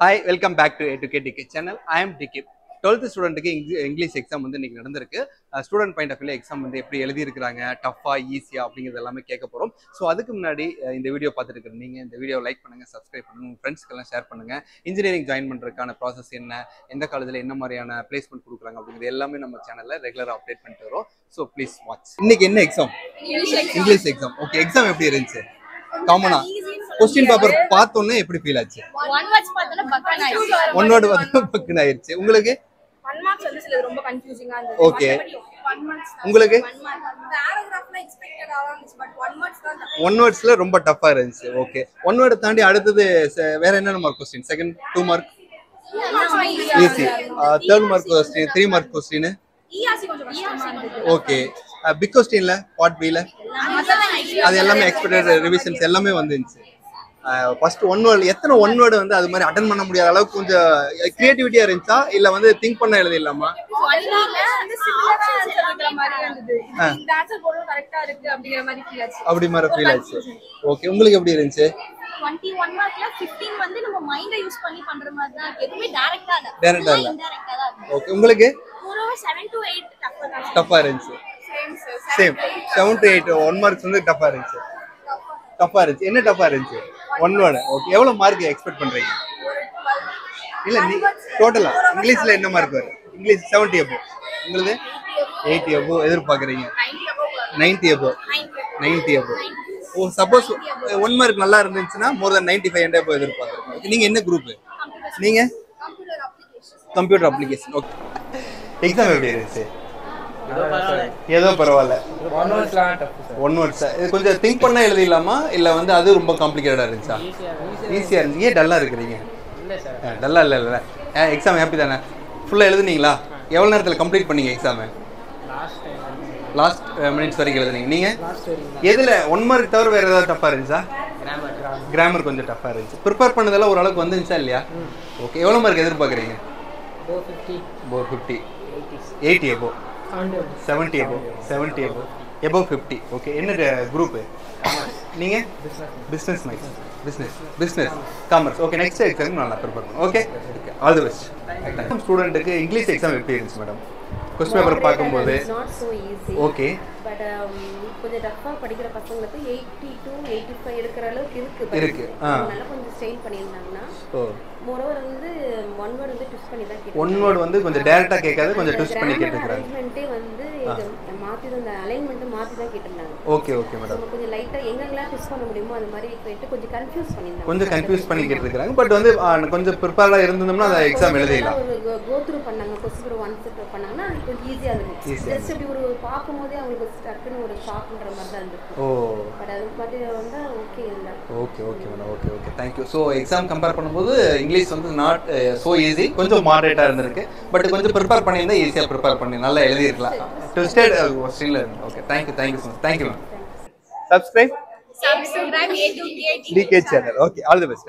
Hi, welcome back to A2K DK channel. I am DK. 12th ஸ்டூடெண்ட்டுக்கு English exam வந்து இன்னைக்கு நடந்திருக்கு. Student point of வியூல exam வந்து எப்படி எழுதியிருக்கிறாங்க, டஃபா ஈஸியா அப்படிங்கிறது எல்லாமே கேட்க போகிறோம். ஸோ அதுக்கு முன்னாடி இந்த வீடியோ பார்த்துட்டு இருக்கிற நீங்கள் இந்த வீடியோ லைக் பண்ணுங்கள், சப்ஸ்கிரைப் பண்ணுங்கள், உங்கள் ஃப்ரெண்ட்ஸ்க்கெல்லாம் ஷேர் பண்ணுங்கள். இன்ஜினியரிங் ஜாயின் பண்ணுறதுக்கான ப்ராசஸ் என்ன, எந்த காலேஜில் என்ன மாதிரியான பிளேஸ்மெண்ட் கொடுக்குறாங்க அப்படிங்கிறது எல்லாமே நம்ம சேனலில் ரெகுலராக அப்டேட் பண்ணிட்டு வரோம். So please watch. இன்னைக்கு என்ன exam? English exam. Okay, exam எப்படி இருந்துச்சு? காமனா क्वेश्चन பேப்பர் பார்த்தோன்னே எப்படி ஃபீல் ஆச்சு? ஒன் வேர்ட் வந்து பக்கன் ஆயிருச்சு. உங்களுக்கு 1 மார்க்ஸ் வந்து சில ரொம்ப கன்ஃபியூசிங்கா இருந்தது. ஓகே, உங்களுக்கு பேராகிராஃப்ல எக்ஸ்பெக்டட் ஆவாங்க பட் 1 மார்க்ஸ் தான். 1 வேர்ட்ஸ்ல ரொம்ப டஃபா இருந்துச்சு. ஓகே, 1 வேர்ட் தாண்டி அடுத்தது வேற என்னென்ன mark question? Second 2 mark easy, third mark question, 3 mark question easy கொஞ்சம் கஷ்டமா இருந்தது. ஓகே, பிக் क्वेश्चनல பார்ட் B ல அது எல்லாமே எக்ஸ்பெக்டட் ரிவிஷன்ஸ் எல்லாமே வந்துருச்சு. ஃபர்ஸ்ட் 1 வேர்ட் எத்தனை 1 வேர்ட் வந்து அது மாதிரி அட்டெண்ட் பண்ண முடியாத அளவுக்கு கொஞ்சம் கிரியேட்டிவிட்டியா இருந்துச்சா இல்ல வந்து திங்க் பண்ண எழுதிடலாமா? 1ல வந்து சிமிலரா ஆன்சர் பண்ற மாதிரி இருந்தது. இந்த ஆன்சர் போறது கரெக்ட்டா இருக்கு அப்படிங்கிற மாதிரி ஃபீல் ஆச்சு. அப்படி மாதிரி ஃபீல் ஆச்சு. ஓகே, உங்களுக்கு எப்படி இருந்துச்சு? 21 மார்க்ல 15 வந்து நம்ம மைண்ட யூஸ் பண்ணி பண்ற மாதிரி தான் இருக்கு. எதுமே டைரக்ட்டா இல்ல. டைரக்ட்டா இல்ல. இன்டைரக்ட்டா தான் இருக்கு. ஓகே, உங்களுக்கு மோரோவர் 7 to 8 டஃபா இருந்துச்சு. சேம் 7 to 8 1 மார்க்ஸ் வந்து டஃபா இருந்துச்சு. டஃபா இருந்துச்சு. என்ன டஃபா இருந்துச்சு? 1 வேர்ட். ஓகே, எவ்வளவு மார்க் எக்ஸ்பெக்ட் பண்றீங்க? இல்ல நீ டோட்டலா இங்கிலீஷ்ல என்ன மார்க் வரும்? English 70 above. உங்களுக்கு 80 above எதிர்பார்க்கறீங்க? 90 above. 90 above. ஓ, சப்போஸ் 1 மார்க் நல்லா இருந்துச்சுன்னா more than 95 and above எதிர்பார்க்கறீங்க. நீங்க என்ன குரூப்? நீங்க கம்ப்யூட்டர் அப்ளிகேஷன். ஓகே, எக்ஸாம் எப்படி இருந்துச்சு? ஏதோ பரவாயில்ல. 1 வேர்ட்ஸ் இது கொஞ்சம் திங்க் பண்ண எழுதிடலாமா இல்ல வந்து அது ரொம்ப காம்ப்ளிகேட்டடா இருந்துச்சா? ஈஸியா இருந்துச்சு. ஏன் டல்லா இருக்கிறீங்க? டல்லா இல்ல. எக்ஸாம் ஹாப்பி தானே? ஃபுல்லா எழுதுனீங்களா? எவ்வளவு நேரத்துல கம்ப்ளீட் பண்ணீங்க எக்ஸாம்? லாஸ்ட் மினிட்ஸ் வரைக்கும் எழுதுனீங்க. நீங்க எதுல 1 மார்க் தவிர வேற ஏதாவது டஃபா இருந்துச்சா? கிராமர் கொஞ்சம் டஃபா இருந்துச்சு. ப்ரிப்பேர் பண்ணதெல்லாம் ஓரளவுக்கு வந்துருச்சா இல்லையா? ஓகே, எவ்வளவு மார்க் எதிர்பார்க்கறீங்க? 450 80 above 70 above 70 above above 50. Okay, என்ன குரூப்? நீங்க business maths, business commerce. Okay, next exam நல்லா ப்ரிப்பேர் பண்ணுங்க. Okay, all the best. ஸ்டூடெண்ட்டுக்கு இங்கிலீஷ் எக்ஸாம் எப்படி இருந்துச்சு மேடம்? क्वेश्चन பேப்பர் பாக்கும்போது not so easy. Okay, but கொஞ்சம் டஃப்பா படிக்கிற பசங்களுக்கு 80 to 85 எடுக்கிற அளவுக்கு இருக்கு. நல்லா கொஞ்சம் ஸ்ட்ரெயின் பண்ணிருந்தாங்கன்னா மோரோவர் வந்து 1 வேர்ட் வந்து ட்விஸ்ட் பண்ணி தான் கேட்டாங்க. 1 வேர்ட் வந்து கொஞ்சம் டைரக்டா கேட்காத, கொஞ்சம் ட்விஸ்ட் பண்ணி கேட்டிருக்காங்க. அலைன்மென்ட்டே வந்து மாத்தி அந்த அலைன்மென்ட் மாத்தி தான் கேட்டிருந்தாங்க. Okay madam. கொஞ்சம் லைட்டா எங்கெல்லாம் ட்விஸ்ட் பண்ண முடியுமோ அந்த மாதிரி கேட்டு கொஞ்சம் கன்ஃபியூஸ் பண்ணிருந்தாங்க. கொஞ்சம் கன்ஃபியூஸ் பண்ணி கேட்டிருக்காங்க. பட் வந்து கொஞ்சம் ப்ரிப்பேர்டா இருந்தோம்னா அந்த எக்ஸாம் எழுதிடலாம். ஒரு கோ த்ரூ பண்ணாங்க, क्वेश्चन ஆன்சர் பண்ணாங்கன்னா அது கொஞ்சம் ஈஸியா இருக்கும். ஜஸ்ட் அப்படி ஒரு பாக்கும்போதே அவங்களுக்கு ஸ்டக்குன்னு ஒரு ஷாக்ன்ற மாதிரி தான் இருந்துச்சு. பட் அது மாதிரி வந்து ஓகே இல்ல. Okay madam. Okay, thank you. So exam compare பண்ணும்போது இங்கிலீஷ் வந்து நாட் சோ ஈஸி, கொஞ்சம் மாடரேட்டா இருந்திருக்கு. பட் கொஞ்சம் ப்ரிப்பேர் பண்ணியிருந்தா ஈஸியா ப்ரிப்பேர் பண்ணி நல்லா எழுதி இருக்கலாம். ட்விஸ்டட் क्वेश्चनல. Okay, thank you so much. Thank you. Subscribe A2K DK channel. Okay, all the best.